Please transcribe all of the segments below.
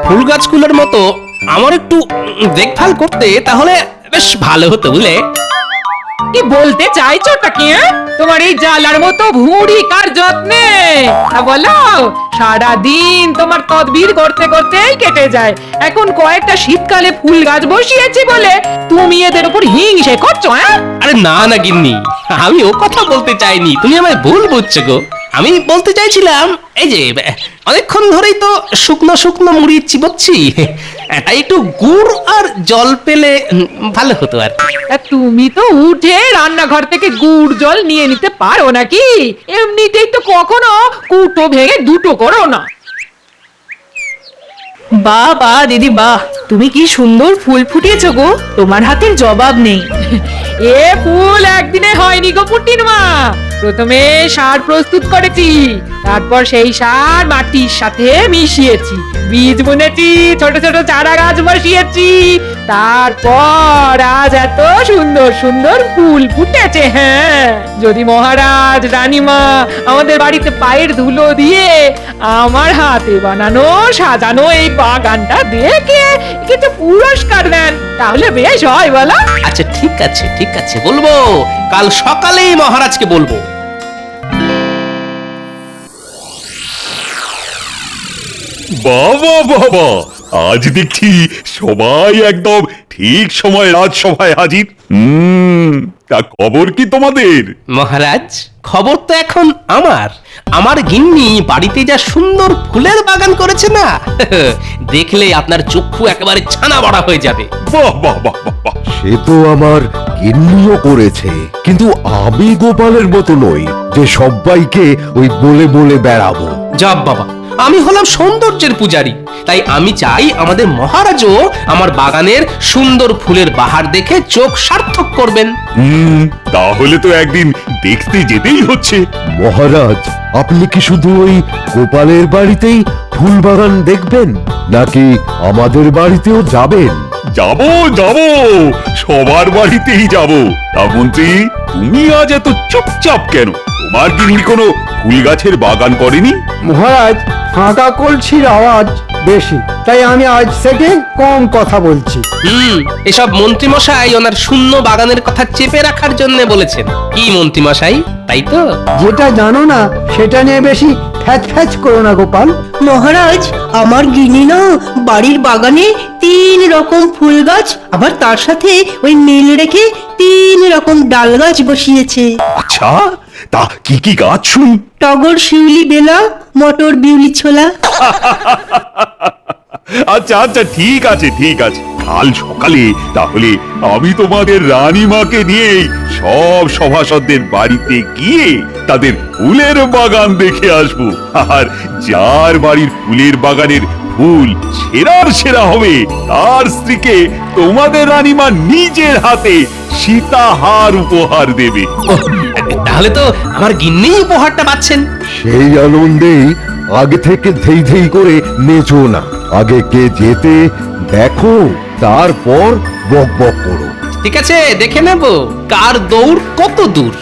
ফুল গাছগুলোর মতো আমার একটু দেখভাল করতে তাহলে বেশ ভালো হতো বুঝলে। কি বলতে চাইছোটা কি? তোমার এই জালার মতো ভুঁড়ি কার যত্নে বলো? সারাদিন তোমার তদবির করতে করতেই কেটে যায়। এখন কয়েকটা শীতকালে ফুল গাছ বসিয়েছি বলে তুমি এদের উপর হিংসে করছো? আরে না না গিন্নি, আমি ও কথা বলতে চাইনি, তুমি আমায় ভুল বুঝছো গো। আমি বলতে চাইছিলাম এই যে অনেকক্ষণ ধরেই তো শুকনো শুকনো মুড়ি চিবোচ্ছি, তাই একটু গুড় আর জল পেলে ভালো হতো আর। তুমি তো উঠে রান্নাঘর থেকে গুড় জল নিয়ে নিতে পারো নাকি? এমনিতেই তো কখনো কুটো ভেঙে দুটো করো না। বাহ বাহ দিদি বাহ, তুমি কি সুন্দর ফুল ফুটিয়েছো গো, তোমার হাতের জবাব নেই। এ ফুল একদিনে হয়নি গো পুটির মা। প্রথমে সার প্রস্তুত করেছি, তারপর সেই সার মাটির সাথে মিশিয়েছি, বীজ বুনেছি, ছোট ছোট চারা গাছ বসিয়েছি, তারপর আজ এত সুন্দর সুন্দর ফুল ফুটেছে। হ্যাঁ, যদি মহারাজ রানীমা আমাদের বাড়িতে পায়ের ধুলো দিয়ে আমার হাতে বানানো সাজানো এই বাগানটা দেখে কিছু পুরস্কার দেন তাহলে বেশ হয় বলো? আচ্ছা ঠিক আছে ঠিক আছে, বলবো, কাল সকালেই মহারাজকে বলবো। বাবা বাবা, আজ দেখছি সবাই একদম ঠিক সময় রাজসভায় হাজির। তা খবর কি তোমাদের? মহারাজ, খবর তো এখন আমার গিন্নি বাড়িতে যা সুন্দর ফুলের বাগান করেছে না, দেখলে আপনার চক্ষু একেবারে ছানা বড়া হয়ে যাবে। বাহ বাহ বাহ বাহ বাহ। সে তো আমার গিন্নিও করেছে, কিন্তু আমি গোপালের মতো নই যে সবাইকে ওই বলে বলে বেড়াবো। যাব বাবা, আমি হলাম সৌন্দর্যের পূজারী, তাই আমি চাই আমাদের মহারাজও আমার বাগানের সুন্দর ফুলের বাহার দেখে চোখ সার্থক করবেন। তাহলে তো একদিন দেখতে যেতেই হচ্ছে। মহারাজ, আপনি কি শুধু ওই গোপালের বাড়িতেই ফুল বাগান দেখবেন, নাকি আমাদের বাড়িতেও যাবেন? যাব যাব, সবার বাড়িতেই যাব। তা মন্ত্রী, তুমি আজ এত চুপচাপ কেন? তোমার গিন্নি কোনো ফুল গাছের বাগান করেনি? মহারাজ, ফাঁকা কলসির আওয়াজ বেশি, তাই আমি আজ থেকে কম কথা বলছি। এসব মন্ত্রী মশাই ওনার শূন্য বাগানের কথা চেপে রাখার জন্য বলেছেন। কি মন্ত্রী মশাই, তাই তো? যেটা জানো না সেটা নিয়ে বেশি ফ্যাচ ফ্যাচ করো না গোপাল। মহারাজ, আমার গিন্নি না বাড়ির বাগানে 3 রকম ফুল গাছ, আবার তার সাথে ওই মিল রেখে 3 রকম ডাল গাছ বসিয়েছে। আচ্ছা, তা কি কি গাছ শুন? টগর, শিউলি, বেলা, মটর, বিউলি, ছোলা। আচ্ছা আচ্ছা, ঠিক আছে ঠিক আছে, কাল সকালে তাহলে আমি তোমাদের রানীমাকে নিয়ে সব সভাসদদের বাড়িতে গিয়ে তাদের ফুলের বাগান দেখে আসবো। আর যার বাড়ির ফুলের বাগানের ফুল সেরার সেরা হবে, তার স্ত্রীকে তোমাদের রানীমা নিজের হাতে সীতাহার উপহার দেবে। তাহলে তো আমার গিন্নি উপহারটা পাচ্ছেন। সেই আনন্দেই আগে থেকে ধেই ধেই করে নেচো না, আগে কে যেতে দেখো, তারপর বক বক করো। ঠিক আছে, দেখে নেব কার দৌড় কত দূর।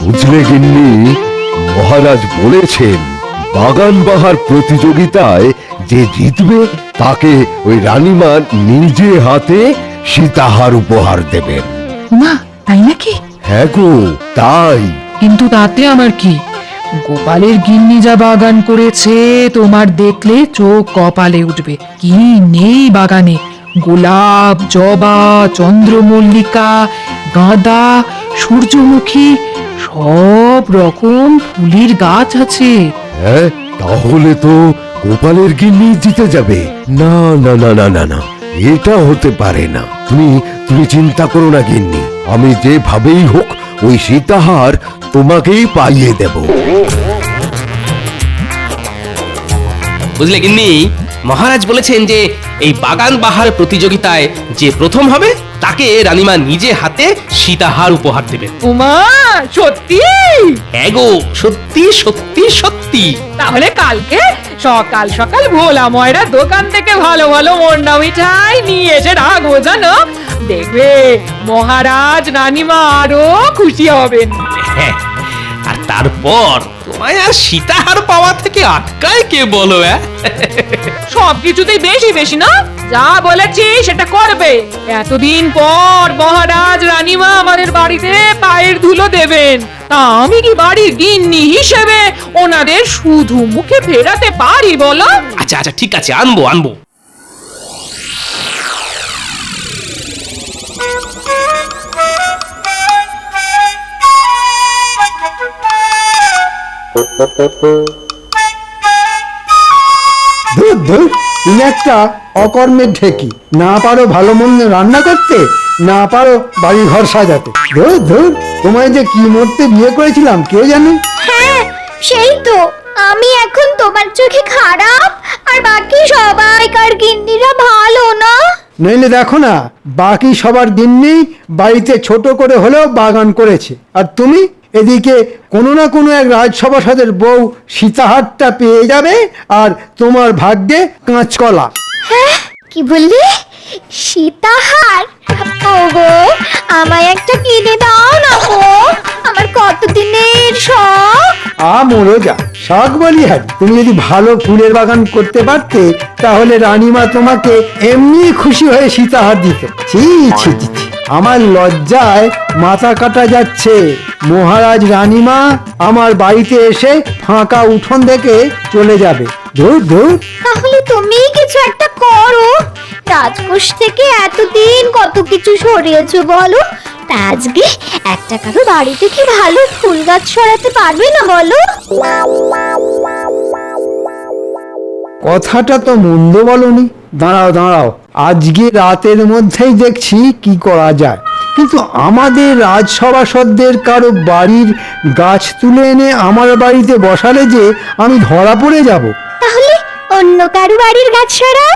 বুঝলে গিন্নি, মহারাজ বলেছেন বাগান বাহার প্রতিযোগিতায় যে জিতবে তাকে ওই রানীমা নিজে হাতে সীতাহার উপহার দেবেন। মা, তাই নাকি? হ্যাঁ গো, তাই। কিন্তু তাতে আমার কি? গোপালের গিন্নি যা বাগান করেছে তোমার দেখলে চোখ কপালে উঠবে। কি নেই বাগানে? গোলাপ, জবা, চন্দ্রমল্লিকা, গাঁদা, সূর্যমুখী, সব রকম ফুলের গাছ আছে। হ্যাঁ, তাহলে তো গোপালের গিন্নি জিতে যাবে। না না না না না না, এটা হতে পারে না। তুমি চিন্তা করো না গিন্নি, আমি যেভাবেই হোক ওই সীতাহার তোমাকেই পাইয়ে দেব। বুঝলে গিন্নি, মহারাজ বলেছেন যে এই বাগান বাহার প্রতিযোগিতায় যে প্রথম হবে তাকে রানীমা নিজে হাতে সীতাহার উপহার দেবেন। উমা, সত্যি? হ্যাঁ গো, সত্যি সত্যি সত্যি। তাহলে কালকে সকাল সকাল ভোলা ময়রা দোকান থেকে ভালো ভালো মন্ডা মিঠাই নিয়ে এসে রাখবো, জানো? দেখবে মহারাজ রানীমা আরো খুশি হবেন। হ্যাঁ, আর তারপর আমায় আর সীতাহার পাওয়া থেকে আটকায় কে বলো? সবকিছুতেই বেশি বেশি না, যা বলেছি সেটা করবে। এতদিন পর মহারাজ রানীমা আমাদের বাড়িতে পায়ের ধুলো দেবেন, তা আমি কি বাড়ির গিন্নি হিসেবে ওনাদের শুধু মুখে ফেরাতে পারি বলো? আচ্ছা আচ্ছা ঠিক আছে, আনবো আনবো। ধুর ধুর, তুমি একটা অকর্মের ঢেকি, না পারো ভালো মন্দ রান্না করতে, না পারো বাড়ি ঘর সাজাতে। ধুর ধুর, তোমায় যে কি মরতে বিয়ে করেছিলাম কে জানে। হ্যাঁ সেই তো, আমি এখন তোমার চোখে খারাপ আর বাকি সবাইকার গিন্নিরা ভালো না। নইলে দেখো না, বাকি সবার গিন্নি বাড়িতে ছোট করে হলেও বাগান করেছে, আর তুমি এদিকে কোনো না কোনো এক রাজসভাসদের বউ সীতাহারটা পেয়ে যাবে, আর তোমার ভাগ্যে কাঁচকলা। হ্যাঁ কি বললি? সীতাহার? ওগো আমায় একটা কিনে দাও না গো, আমার কতদিনের শখ। মোরো যা, শখ বলি হ্যাঁ, তুমি যদি ভালো ফুলের বাগান করতে পারতে তাহলে রানীমা তোমাকে এমনি খুশি হয়ে সীতাহার দিত। ছি ছি ছি ছি, আমার লজ্জায় মাথা কাটা যাচ্ছে। মহারাজ রানীমা আমার বাড়িতে এসে ফাঁকা উঠোন দেখে চলে যাবে। ধুর ধুর। তাহলে তুমি কিছু একটা করো, রাজকোষ থেকে এতদিন কত কিছু সরিয়েছো বলো, তা আজকে একটা কারো বাড়িতে কি ভালো ফুল গাছ সরাতে পারবে না বলো? কথাটা তো মন্দ বলনি। দাঁড়াও দাঁড়াও, আজকে রাতের মধ্যেই দেখছি কি করা যায়। কিন্তু আমাদের রাজসভাসদের কারো বাড়ির গাছ তুলে এনে আমার বাড়িতে বসালে যে আমি ধরা পড়ে যাব। তাহলে অন্য কারো বাড়ির গাছ সরাও।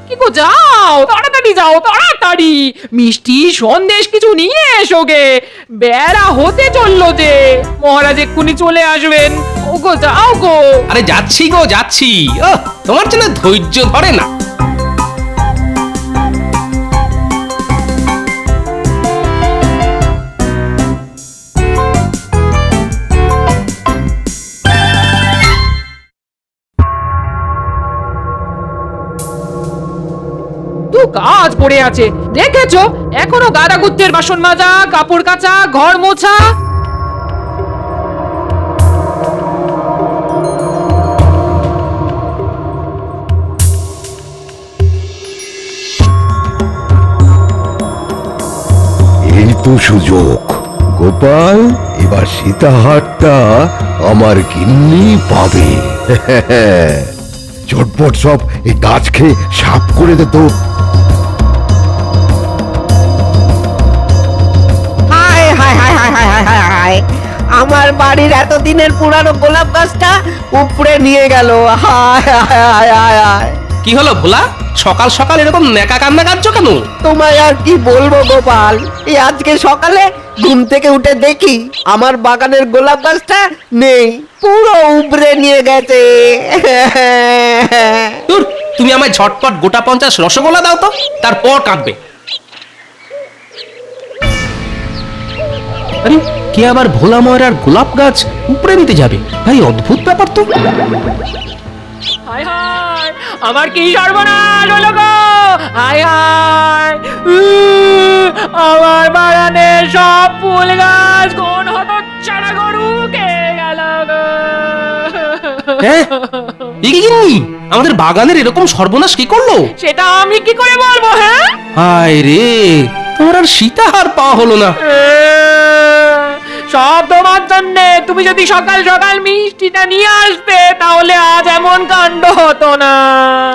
কি গো, যাও তাড়াতাড়ি, যাও তাড়াতাড়ি, মিষ্টি সন্দেশ কিছু নিয়ে এসো গে, বেড়া হতে চললো যে, মহারাজ এক্ষুনি চলে আসবেন। ও গো যাও গো। আরে যাচ্ছি গো যাচ্ছি। তোমার জন্য ধৈর্য ধরে না। কাজ পড়ে আছে দেখেছো, এখনো গাদা গুত্তের বাসন মাজা, কাপড় কাচা, ঘর মোছা। এই তো সুযোগ গোপাল, এবার সীতাহারটা আমার গিন্নি পাবে। ঝটপট সব এই গাছ খেয়ে সাফ করে দে তো। হায় হায় হায় হায় হায় হায় হায় হায়, আমার বাড়ির এতদিনের পুরানো গোলাপ গাছটা উপড়ে নিয়ে গেল। হায় হায় হায় হায় হায়। কি হলো ভোলা, সকাল সকাল এরকম নেকা কান্না কাঁদছো কেন? তোমায় আর কি বলবো গোপাল, এই আজকে সকালে ঘুম থেকে উঠে দেখি আমার বাগানের গোলাপ গাছটা নেই, পুরো উপড়ে নিয়ে গেছে। ধুর, তুমি আমায় ঝটপট গোটা 50 রসগোল্লা দাও তো, তারপর কাঁদবে। আরে কে আবার ভোলা ময়রার গোলাপ গাছ উপড়ে নিতে যাবে? ভাই অদ্ভুত ব্যাপার তো। হায় হায়, আমার কি সর্বনাশ হলো গো! হায় হায়, আমার বাগানের সব ফুল গাছ কোন হতচ্ছাড়া গরু খেয়ে গেল গো! হ্যাঁ, এ কি গিন্নি, আমাদের বাগানের এরকম সর্বনাশ কি করলো? সেটা আমি কি করে বলবো? হ্যাঁ, হায় রে, তোমার আর সীতাহার পাওয়া হলো না। সব তোমার জন্যে। তুমি যদি সকাল সকাল মিষ্টিটা নিয়ে আসতে তাহলে আজ এমন কাণ্ড হতো না।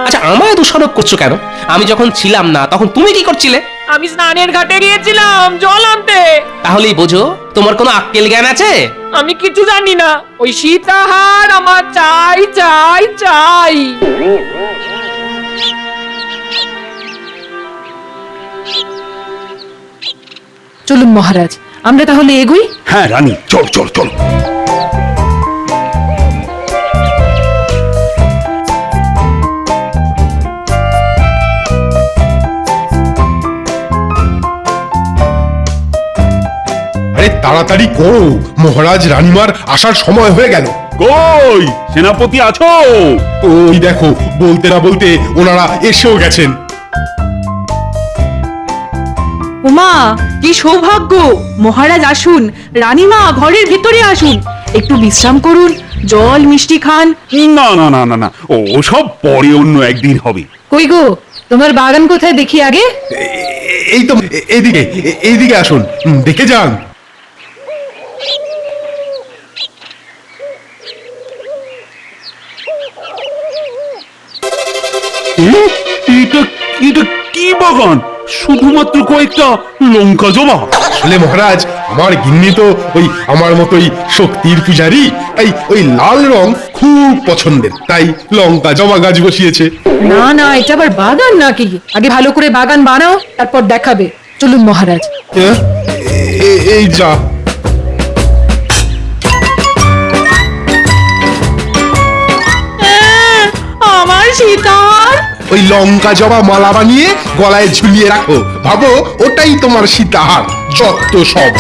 আচ্ছা আমায় দোষারোপ করছো কেন? আমি যখন ছিলাম না তখন তুমি কি করছিলে? আমি স্নানের ঘাটে গিয়েছিলাম জল আনতে। তাহলেই বোঝো তোমার কোনো আক্কেল জ্ঞান আছে? আমি কিছু জানি না, ওই সীতাহার আমার চাই চাই চাই। চলুন মহারাজ, আমরা তাহলে এগোই। হ্যাঁ রানী, চল চল চল। আরে তাড়াতাড়ি করো, মহারাজ রানীমার আসার সময় হয়ে গেল। কই সেনাপতি আছো? ওই দেখো, বলতে না বলতে ওনারা এসেও গেছেন। উমা, কি সৌভাগ্য! মহারাজ আসুন, রানীমা ঘরের ভিতরে আসুন, একটু বিশ্রাম করুন, জল মিষ্টি খান। না না না না না, ও সব পরে অন্য একদিন হবে। কই গো, তোমার বাগান কোথায় দেখি আগে? এই তো এইদিকে, এইদিকে আসুন, দেখে যান। এটা এটা কি বাগান? শুধুমাত্র কয়েকটা লঙ্কা জবা? আসলে মহারাজ, আমার গিন্নি তো ওই আমার মতোই শক্তির পূজারি, তাই ওই লাল রং খুব পছন্দের, তাই লঙ্কা জবা গাছ বসিয়েছে। না না, এটা আবার বাগান নাকি? আগে ভালো করে বাগান বানাও, তারপর দেখাবে। চলুন মহারাজ। এই যা, আমার সীতাহার! ওই লঙ্কা জবা মালা বানিয়ে গলায় ঝুলিয়ে রাখো, ভাবো ওটাই তোমার সীতাহার। যত সব।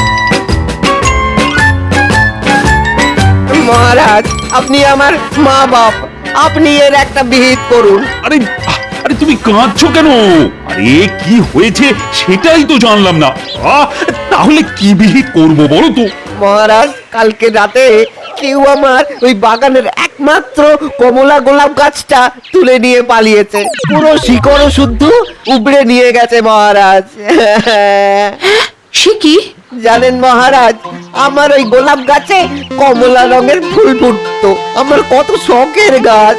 মহারাজ, আপনি আমার মা বাপ, আপনি এর একটা বিহিত করুন। আরে আরে তুমি কাঁদছো কেন? আরে কি হয়েছে সেটাই তো জানলাম না। তাহলে কি বিহিত করব বলো তো? মহারাজ, কালকে রাতে কেউ আমার ওই বাগানের একমাত্র কমলা গোলাপ গাছটা তুলে নিয়ে পালিয়েছে। পুরো শিকড় শুদ্ধ উবড়ে নিয়ে গেছে মহারাজ। সে কি? জানেন মহারাজ, আমার ওই গোলাপ গাছে কমলা রঙের ফুল ফুটতো, আমার কত শখের গাছ।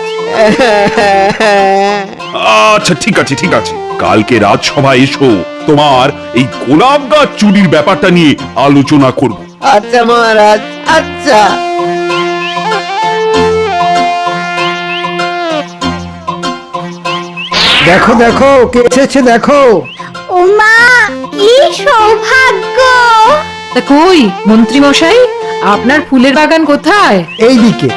আচ্ছা ঠিক আছে ঠিক আছে, কালকে রাজসভায় এসো, তোমার এই গোলাপ গাছ চুরির ব্যাপারটা নিয়ে আলোচনা করব। আচ্ছা মহারাজ, আচ্ছা। দেখো দেখো, কে এসেছে দেখো। ওমা, কি সৌভাগ্য! তা কই মন্ত্রী মশাই, আপনার ফুলের বাগান কোথায়? এইদিকে।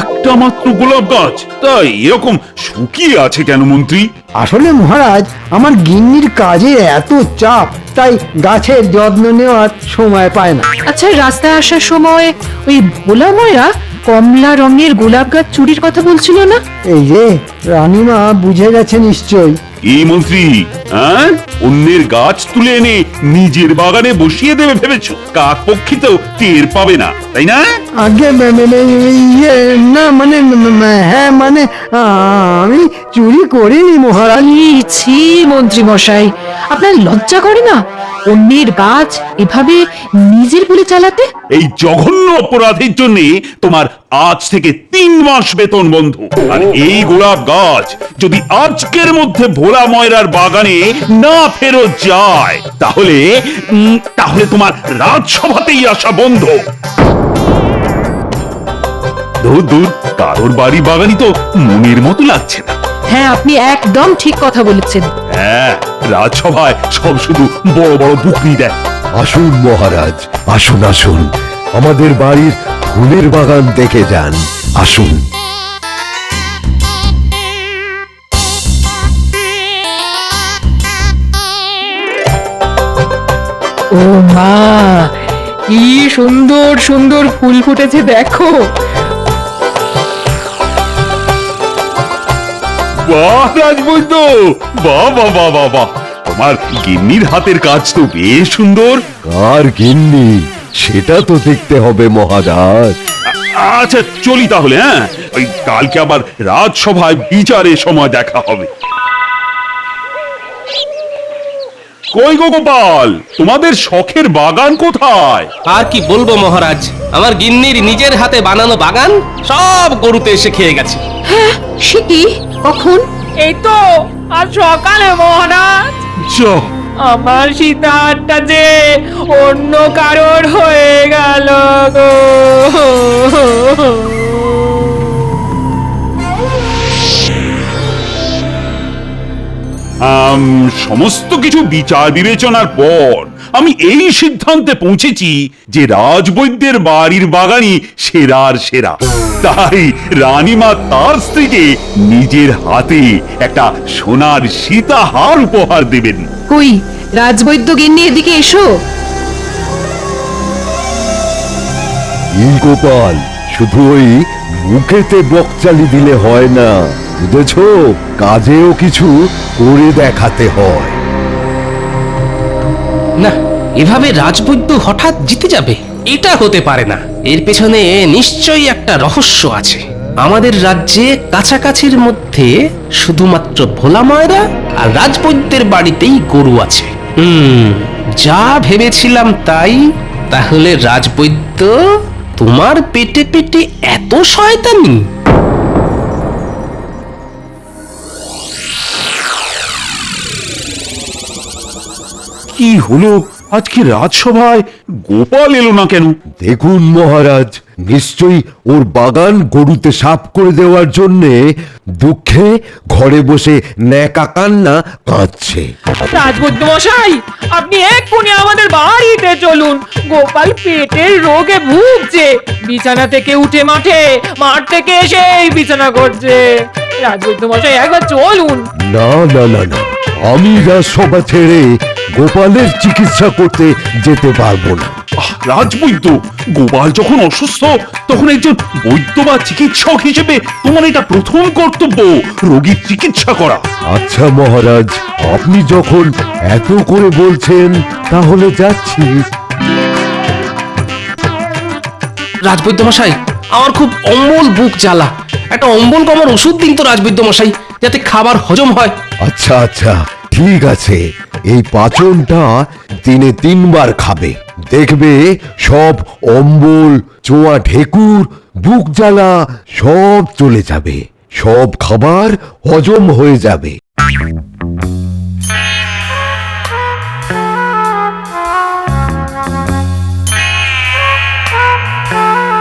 একটা মাত্র গোলাপ গাছ, তাই এরকম শুকিয়ে আছে কেন মন্ত্রী? আসলে মহারাজ, আমার গিন্নির কাজে এত চাপ, তাই গাছের যত্ন নেওয়ার সময় পায় না। আচ্ছা, রাস্তায় আসার সময় ওই ভোলা ময়রা কমলা রঙের গোলাপ গাছ চুরির কথা বলছিল না? এই যে রানীমা বুঝে গেছে নিশ্চয়। এই মন্ত্রী, হ্যাঁ, অন্যের গাছ তুলে এনে নিজের বাগানে বসিয়ে দেবে ভেবেছো? কাক পক্ষী তো টের পাবে না, তাই না? আগে ইয়ে না, মানে হ্যাঁ, মানে আমি চুরি করিনি মহারাজ। ছি মন্ত্রী মশাই, আপনার লজ্জা করে না অন্যের গাছ এভাবে নিজের বলে চালাতে? এই জঘন্য অপরাধের জন্য তোমার আজ থেকে 3 মাস বেতন বন্ধ। আর এই গোলাপ গাছ যদি আজকের মধ্যে ভোলা ময়রার বাগানে না ফেরত যায়, তাহলে তাহলে তোমার রাজসভাতেই আসা বন্ধ। দূর দূর, কারোর বাড়ি বাগানই তো মনের মতো লাগছে না। হ্যাঁ, আপনি একদম ঠিক কথা বলেছেন। হ্যাঁ, রাজসভায় সব শুধু বড় বড় বুকনি দেয়। আসুন মহারাজ, আসুন আসুন, আমাদের বাড়ির ফুলের বাগান দেখে যান, আসুন। ও মা, কি সুন্দর সুন্দর ফুল ফুটেছে দেখো। বাহ রাজবৈদ্য, বাহ বাহ বাহ বাহ বাহ, তোমার গিন্নির হাতের কাজ তো বেশ সুন্দর। কার গিন্নি সেটা তো দেখতে হবে মহারাজ। আচ্ছা চলি তাহলে, হ্যাঁ? ওই কালকে আবার রাজসভায় বিচারের সময় দেখা হবে। কই গো গোপাল, তোমাদের শখের বাগান কোথায়? আর কি বলবো মহারাজ, আমার গিন্নির নিজের হাতে বানানো বাগান সব গরুতে এসে খেয়ে গেছে। সে কি? কখন? এই তো আজ সকালে মহারাজ। যা, আমার সীতাহারটা যে অন্য কারোর হয়ে গেল গো। সমস্ত কিছু বিচার বিবেচনার পর আমি এই সিদ্ধান্তে পৌঁছেছি যে রাজবৈদ্যের বাড়ির বাগানই সেরার সেরা। তাই রানীমা তার স্ত্রীকে নিজের হাতে একটা সোনার সীতাহার উপহার দেবেন। কই রাজবৈদ্য গিন্নি, এদিকে এসো। এই গোপাল, শুধু ওই মুখেতে বকচালি দিলে হয় না, বুঝেছ? কাজেও কিছু করে দেখাতে হয়। না, এভাবে রাজবৈদ্য হঠাৎ জিতে যাবে এটা হতে পারে না। এর পেছনে নিশ্চয়ই একটা রহস্য আছে। আমাদের রাজ্যে কাছাকাছির মধ্যে শুধুমাত্র ভোলা ময়রা আর রাজবৈদ্যের বাড়িতেই গরু আছে। যা ভেবেছিলাম তাই। তাহলে রাজবৈদ্য, তোমার পেটে পেটে এত শয়তানি? কি হলো আজকে রাজসভায় গোপাল এলো না কেন? দেখুন মহারাজ, নিশ্চয়ই ওর বাগান গরুতে সাফ করে দেওয়ার জন্যে দুঃখে ঘরে বসে ন্যাকা কান্না কাঁদছে। রাজবৈদ্য মশাই, আপনি এক্ষুনি আমাদের বাড়িতে চলুন। গোপাল পেটের রোগে ভুগছে, বিছানা থেকে উঠে মাঠ থেকে এসেই বিছানা করছে। রাজবৈদ্য মশাই, একবার চলুন। না না না না, আমি রাজসভা ছেড়ে গোপালের চিকিৎসা করতে যেতে পারবো না। রাজবৈদ্য, গোপাল যখন অসুস্থ তখন একজন বৈদ্য বা চিকিৎসক হিসেবে তোমার এটা প্রথম কর্তব্য, রোগীর চিকিৎসা করা। আচ্ছা মহারাজ, আপনি যখন এত করে বলছেন তাহলে যাচ্ছি। রাজবৈদ্য মশাই, আমার খুব অম্বল বুক জ্বালা, একটা অম্বল কমার ওষুধ দিন তো রাজবৈদ্য মশাই, যাতে খাবার হজম হয়। আচ্ছা আচ্ছা, ঠিক আছে, এই পাচনটা দিনে 3 বার খাবে, দেখবে সব অম্বল, চোয়া ঢেকুর, বুক জ্বালা সব চলে যাবে, সব খাবার হজম হয়ে যাবে।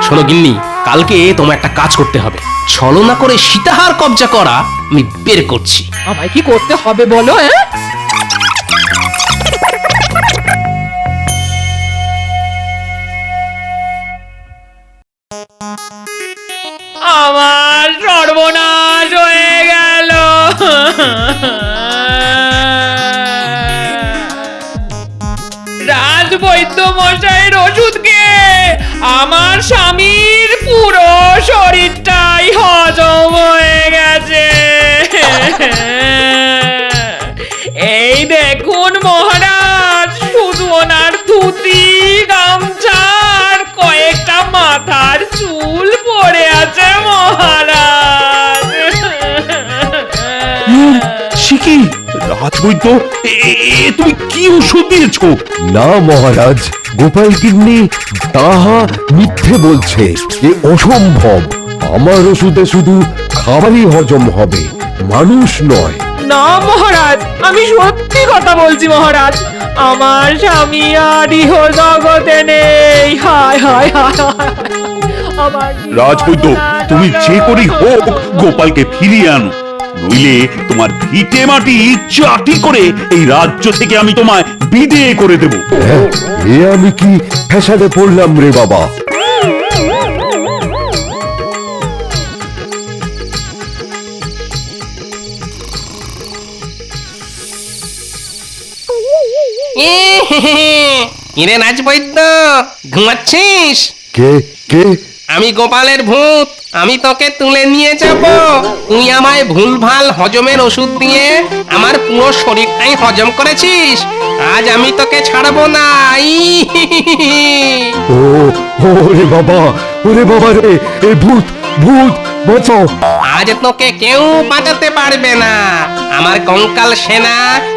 শোনো গিন্নি, কালকে তোমার একটা কাজ করতে হবে। ছলনা করে সীতাহার কবজা করা আমি বের করছি। আমায় কি করতে হবে বলো? আমার সর্বনাশ হয়ে গেল। রাজবৈদ্য মশাইয়ের ওষুধকে আমার স্বামীর পুরো শরীরটাই হজম হয়ে গেছে। এই দেখুন মহারাজ, শুধু ওনার ধুতি, গামছা আর কয়েকটা মাথার চুল পড়ে আছে মহারাজ। সে কি রাজবৈদ্য, তুমি কি ওষুধ দিয়েছো? না মহারাজ, গোপাল গিন্নি তাহা মিথ্যে বলছে, এ অসম্ভব। আমার ওষুধে শুধু খাবারই হজম হবে, মানুষ নয়। না মহারাজ, আমি সত্যি কথা বলছি মহারাজ, আমার স্বামী আর ইহ জগতে নেই। হায় হায় হায় হায়। আমার রাজবৈদ্য, তুমি যে করেই হোক গোপালকে ফিরিয়ে আনো, নইলে তোমার ভিটে মাটি চাটি করে এই রাজ্য থেকে আমি তোমায় বিদেয় করে দেব। হ্যাঁ, এ আমি কি ফ্যাসাদে পড়লাম রে বাবা? কিরে রাজবৈদ্য, ঘুমাচ্ছিস? কে কে? আমি গোপালের ভূত, আমি তোকে তুলে নিয়ে যাব। তুই আমায় ভুলভাল হজমের ওষুধ দিয়ে আমার পুরো শরীরটাই হজম করেছিস, আজ আমি তোকে ছাড়বো না। ও রে বাবা, ওরে বাবা রে, এ ভূত ভূত বাঁচাও। আজ তোকে কেউ বাঁচাতে পারবে না। আমার কঙ্কাল সেনা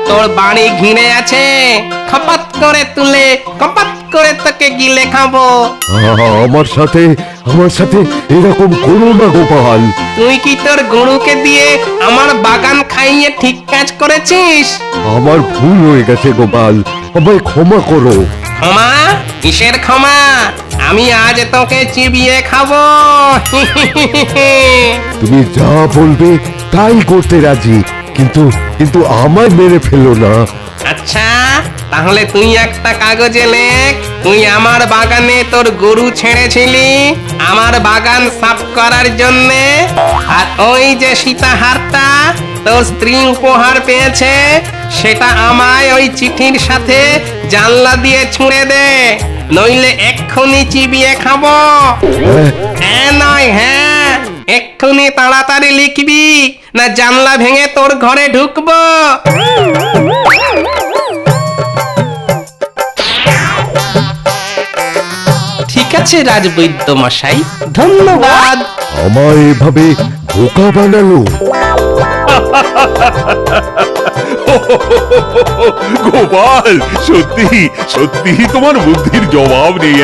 তোর বাড়ি ঘিরে আছে, খপাত করে তুলে কপাত করে তোকে গিলে খাবো। আমার সাথে এরকম করো না গোপাল। তুই কি তোর গরুকে দিয়ে আমার বাগান খাইয়ে ঠিক কাজ করেছিস? আমার ভুল হয়ে গেছে গোপাল, আমায় ক্ষমা করো। ক্ষমা? কিসের ক্ষমা? আমি আজ তোকে চিবিয়ে খাবো। তুমি যা বলবে তাই করতে রাজি, কিন্তু কিন্তু আমায় মেরে ফেলো না। আচ্ছা, তাহলে তুই একটা কাগজে লেখ, তুই আমার বাগানে তোর গরু ছেড়েছিলি আমার বাগান সাফ করার জন্যে, আর ওই যে সীতাহারটা তোর স্ত্রী উপহার পেয়েছে সেটা আমায় ওই চিঠির সাথে জানলা দিয়ে ছুঁড়ে দে, নইলে এক্ষুনি চিবিয়ে খাবো। হ্যাঁ নয় হ্যাঁ, এক্ষুনি তাড়াতাড়ি লিখবি, না জানলা ভেঙে তোর ঘরে ঢুকবো। ঠিক আছে রাজবৈদ্য মশাই, ধন্যবাদ। আমায় এভাবে বোকা বানালো। গোপাল, সত্যি সত্যি তোমার বুদ্ধির জবাব নেই।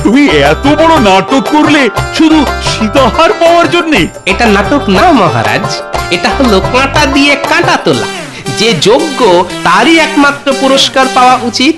তুমি এত বড় নাটক করলে শুধু সীতাহার পাওয়ার জন্যে? এটা নাটক না মহারাজ, এটা হলো কাঁটা দিয়ে কাঁটা তোলা। যে যোগ্য তারই একমাত্র পুরস্কার পাওয়া উচিত।